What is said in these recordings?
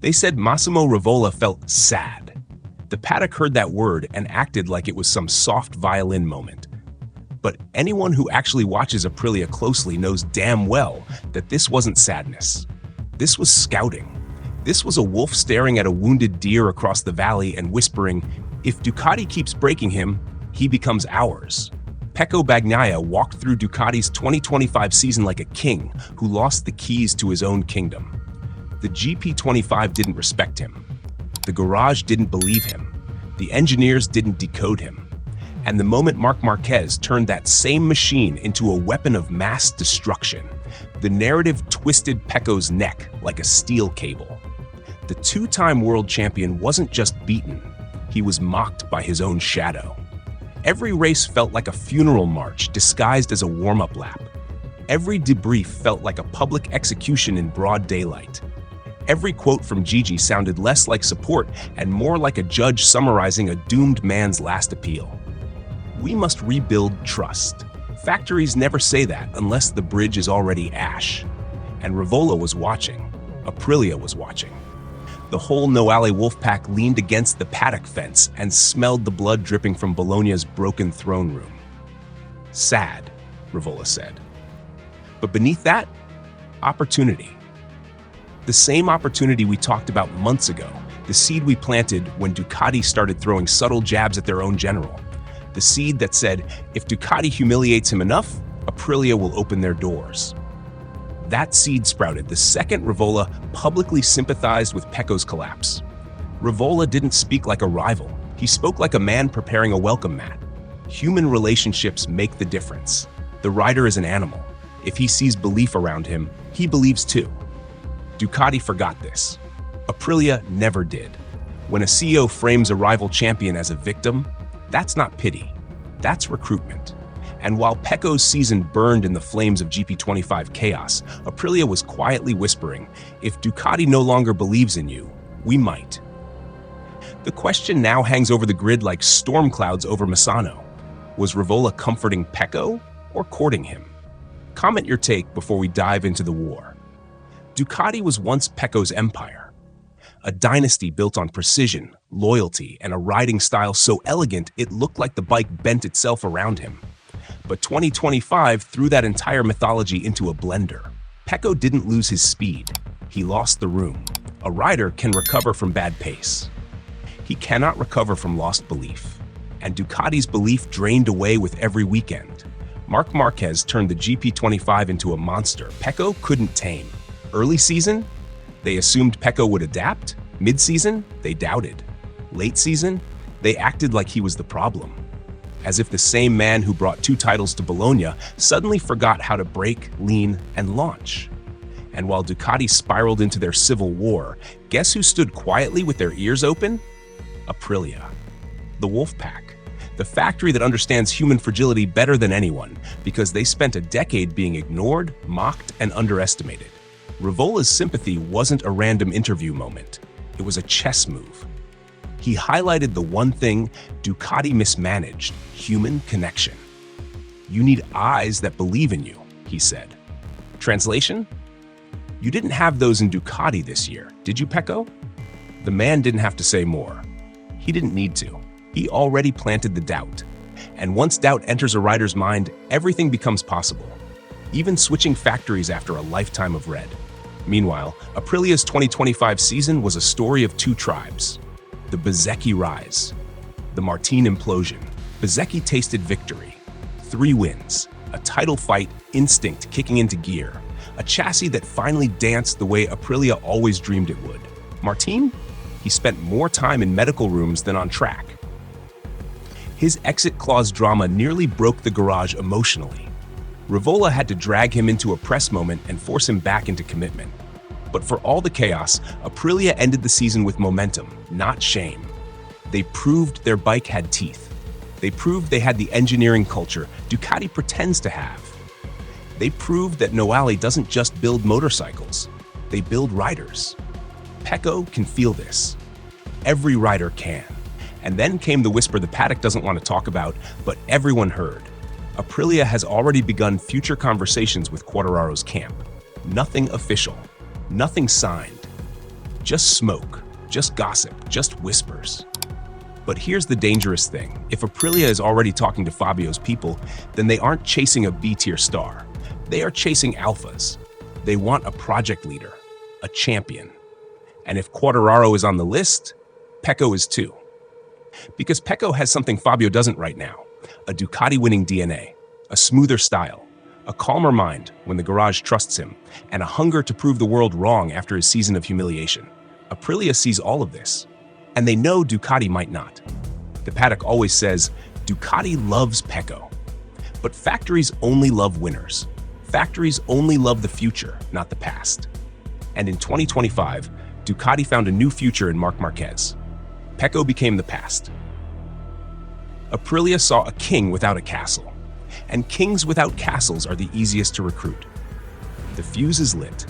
They said Massimo Rivola felt sad. The paddock heard that word and acted like it was some soft violin moment. But anyone who actually watches Aprilia closely knows damn well that this wasn't sadness. This was scouting. This was a wolf staring at a wounded deer across the valley and whispering, "If Ducati keeps breaking him, he becomes ours." Pecco Bagnaia walked through Ducati's 2025 season like a king who lost the keys to his own kingdom. The GP25 didn't respect him. The garage didn't believe him. The engineers didn't decode him. And the moment Marc Marquez turned that same machine into a weapon of mass destruction, the narrative twisted Pecco's neck like a steel cable. The two-time world champion wasn't just beaten, he was mocked by his own shadow. Every race felt like a funeral march disguised as a warm-up lap. Every debrief felt like a public execution in broad daylight. Every quote from Gigi sounded less like support and more like a judge summarizing a doomed man's last appeal. We must rebuild trust. Factories never say that unless the bridge is already ash. And Rivola was watching. Aprilia was watching. The whole Noale Wolfpack leaned against the paddock fence and smelled the blood dripping from Bologna's broken throne room. Sad, Rivola said. But beneath that, opportunity. The same opportunity we talked about months ago, the seed we planted when Ducati started throwing subtle jabs at their own general. The seed that said, if Ducati humiliates him enough, Aprilia will open their doors. That seed sprouted the second Rivola publicly sympathized with Pecco's collapse. Rivola didn't speak like a rival. He spoke like a man preparing a welcome mat. Human relationships make the difference. The rider is an animal. If he sees belief around him, he believes too. Ducati forgot this. Aprilia never did. When a CEO frames a rival champion as a victim, that's not pity. That's recruitment. And while Pecco's season burned in the flames of GP25 chaos, Aprilia was quietly whispering, if Ducati no longer believes in you, we might. The question now hangs over the grid like storm clouds over Misano. Was Rivola comforting Pecco or courting him? Comment your take before we dive into the war. Ducati was once Pecco's empire. A dynasty built on precision, loyalty, and a riding style so elegant it looked like the bike bent itself around him. But 2025 threw that entire mythology into a blender. Pecco didn't lose his speed. He lost the room. A rider can recover from bad pace. He cannot recover from lost belief. And Ducati's belief drained away with every weekend. Marc Marquez turned the GP25 into a monster Pecco couldn't tame. Early season, they assumed Pecco would adapt. Mid-season, they doubted. Late season, they acted like he was the problem. As if the same man who brought 2 titles to Bologna suddenly forgot how to brake, lean, and launch. And while Ducati spiraled into their civil war, guess who stood quietly with their ears open? Aprilia. The Wolfpack. The factory that understands human fragility better than anyone, because they spent a decade being ignored, mocked, and underestimated. Rivola's sympathy wasn't a random interview moment. It was a chess move. He highlighted the one thing Ducati mismanaged: human connection. You need eyes that believe in you, he said. Translation? You didn't have those in Ducati this year, did you, Pecco? The man didn't have to say more. He didn't need to. He already planted the doubt. And once doubt enters a rider's mind, everything becomes possible. Even switching factories after a lifetime of red. Meanwhile, Aprilia's 2025 season was a story of 2 tribes. The Bezzecchi rise. The Martin implosion. Bezzecchi tasted victory. 3 wins. A title fight, instinct kicking into gear. A chassis that finally danced the way Aprilia always dreamed it would. Martin? He spent more time in medical rooms than on track. His exit clause drama nearly broke the garage emotionally. Rivola had to drag him into a press moment and force him back into commitment. But for all the chaos, Aprilia ended the season with momentum, not shame. They proved their bike had teeth. They proved they had the engineering culture Ducati pretends to have. They proved that Noale doesn't just build motorcycles, they build riders. Pecco can feel this. Every rider can. And then came the whisper the paddock doesn't want to talk about, but everyone heard. Aprilia has already begun future conversations with Quartararo's camp. Nothing official. Nothing signed. Just smoke, just gossip, just whispers. But here's the dangerous thing. If Aprilia is already talking to Fabio's people, then they aren't chasing a B-tier star. They are chasing alphas. They want a project leader, a champion. And if Quartararo is on the list, Pecco is too. Because Pecco has something Fabio doesn't right now: a Ducati-winning DNA, a smoother style, a calmer mind when the garage trusts him, and a hunger to prove the world wrong after his season of humiliation. Aprilia sees all of this, and they know Ducati might not. The paddock always says, Ducati loves Pecco. But factories only love winners. Factories only love the future, not the past. And in 2025, Ducati found a new future in Marc Marquez. Pecco became the past. Aprilia saw a king without a castle, and kings without castles are the easiest to recruit. The fuse is lit.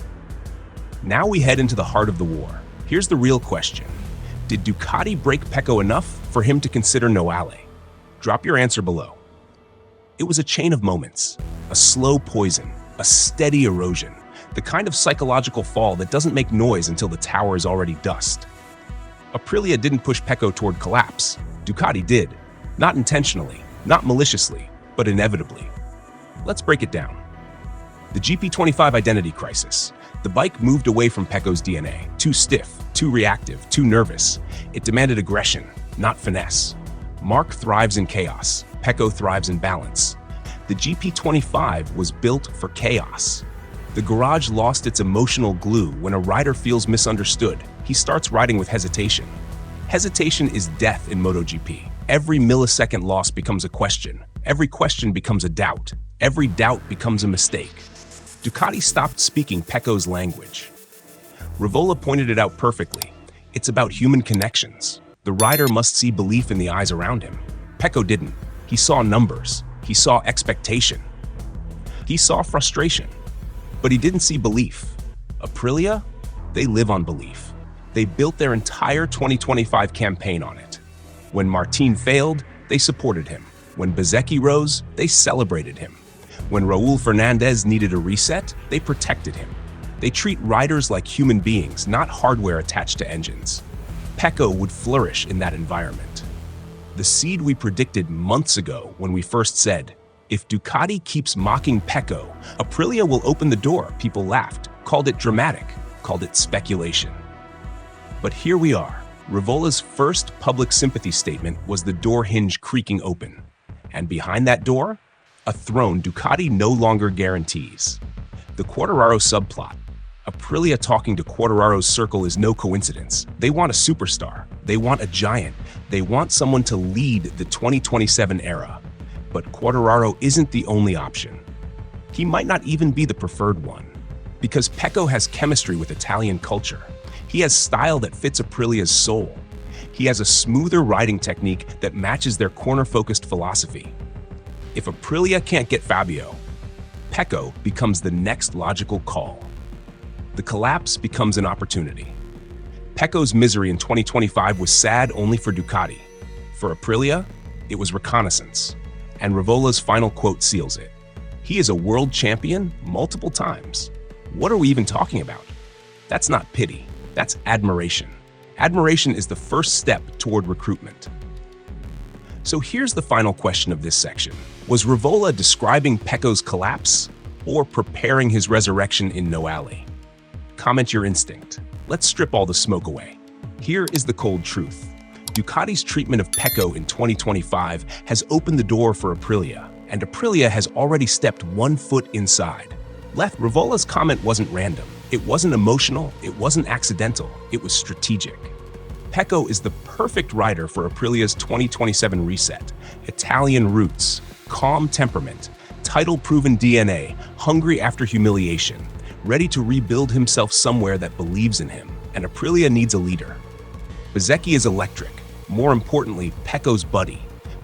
Now we head into the heart of the war. Here's the real question. Did Ducati break Pecco enough for him to consider Noale? Drop your answer below. It was a chain of moments, a slow poison, a steady erosion, the kind of psychological fall that doesn't make noise until the tower is already dust. Aprilia didn't push Pecco toward collapse. Ducati did. Not intentionally, not maliciously, but inevitably. Let's break it down. The GP25 identity crisis. The bike moved away from Pecco's DNA. Too stiff, too reactive, too nervous. It demanded aggression, not finesse. Marc thrives in chaos. Pecco thrives in balance. The GP25 was built for chaos. The garage lost its emotional glue when a rider feels misunderstood. He starts riding with hesitation. Hesitation is death in MotoGP. Every millisecond loss becomes a question. Every question becomes a doubt. Every doubt becomes a mistake. Ducati stopped speaking Pecco's language. Rivola pointed it out perfectly. It's about human connections. The rider must see belief in the eyes around him. Pecco didn't. He saw numbers. He saw expectation. He saw frustration. But he didn't see belief. Aprilia? They live on belief. They built their entire 2025 campaign on it. When Martin failed, they supported him. When Bezzecchi rose, they celebrated him. When Raul Fernandez needed a reset, they protected him. They treat riders like human beings, not hardware attached to engines. Pecco would flourish in that environment. The seed we predicted months ago when we first said, if Ducati keeps mocking Pecco, Aprilia will open the door. People laughed, called it dramatic, called it speculation. But here we are. Rivola's first public sympathy statement was the door hinge creaking open. And behind that door, a throne Ducati no longer guarantees. The Quartararo subplot. Aprilia talking to Quartararo's circle is no coincidence. They want a superstar. They want a giant. They want someone to lead the 2027 era. But Quartararo isn't the only option. He might not even be the preferred one. Because Pecco has chemistry with Italian culture. He has style that fits Aprilia's soul. He has a smoother riding technique that matches their corner-focused philosophy. If Aprilia can't get Fabio, Pecco becomes the next logical call. The collapse becomes an opportunity. Pecco's misery in 2025 was sad only for Ducati. For Aprilia, it was reconnaissance. And Rivola's final quote seals it. He is a world champion multiple times. What are we even talking about? That's not pity. That's admiration. Admiration is the first step toward recruitment. So here's the final question of this section. Was Rivola describing Pecco's collapse or preparing his resurrection in Noale? Comment your instinct. Let's strip all the smoke away. Here is the cold truth. Ducati's treatment of Pecco in 2025 has opened the door for Aprilia, and Aprilia has already stepped 1 foot inside. Rivola's comment wasn't random. It wasn't emotional. It wasn't accidental. It was strategic. Pecco is the perfect rider for Aprilia's 2027 reset. Italian roots, calm temperament, title-proven DNA, hungry after humiliation, ready to rebuild himself somewhere that believes in him. And Aprilia needs a leader. Bezzecchi is electric. More importantly, Pecco's buddy.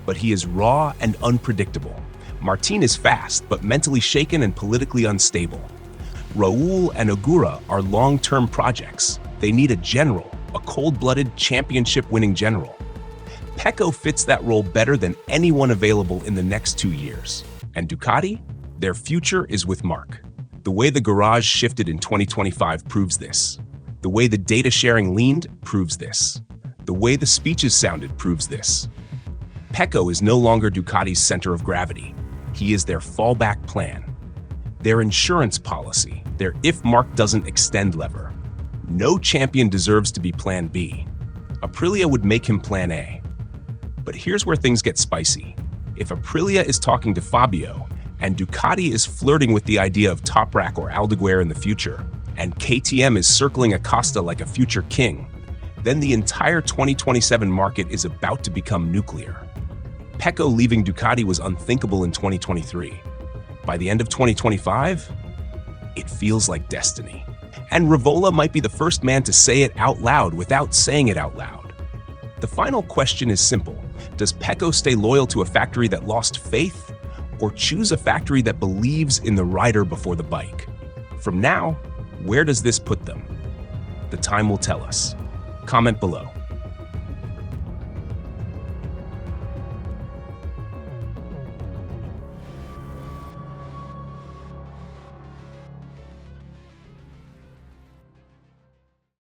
But he is raw and unpredictable. Martin is fast, but mentally shaken and politically unstable. Raul and Ogura are long-term projects. They need a general, a cold-blooded, championship-winning general. Pecco fits that role better than anyone available in the next 2 years. And Ducati? Their future is with Marc. The way the garage shifted in 2025 proves this. The way the data sharing leaned proves this. The way the speeches sounded proves this. Pecco is no longer Ducati's center of gravity. He is their fallback plan, their insurance policy, their if Mark doesn't extend lever. No champion deserves to be plan B. Aprilia would make him plan A. But here's where things get spicy. If Aprilia is talking to Fabio, and Ducati is flirting with the idea of Toprak or Aldeguer in the future, and KTM is circling Acosta like a future king, then the entire 2027 market is about to become nuclear. Pecco leaving Ducati was unthinkable in 2023. By the end of 2025, it feels like destiny. And Rivola might be the first man to say it out loud without saying it out loud. The final question is simple. Does Pecco stay loyal to a factory that lost faith, or choose a factory that believes in the rider before the bike? From now, where does this put them? The time will tell us. Comment below.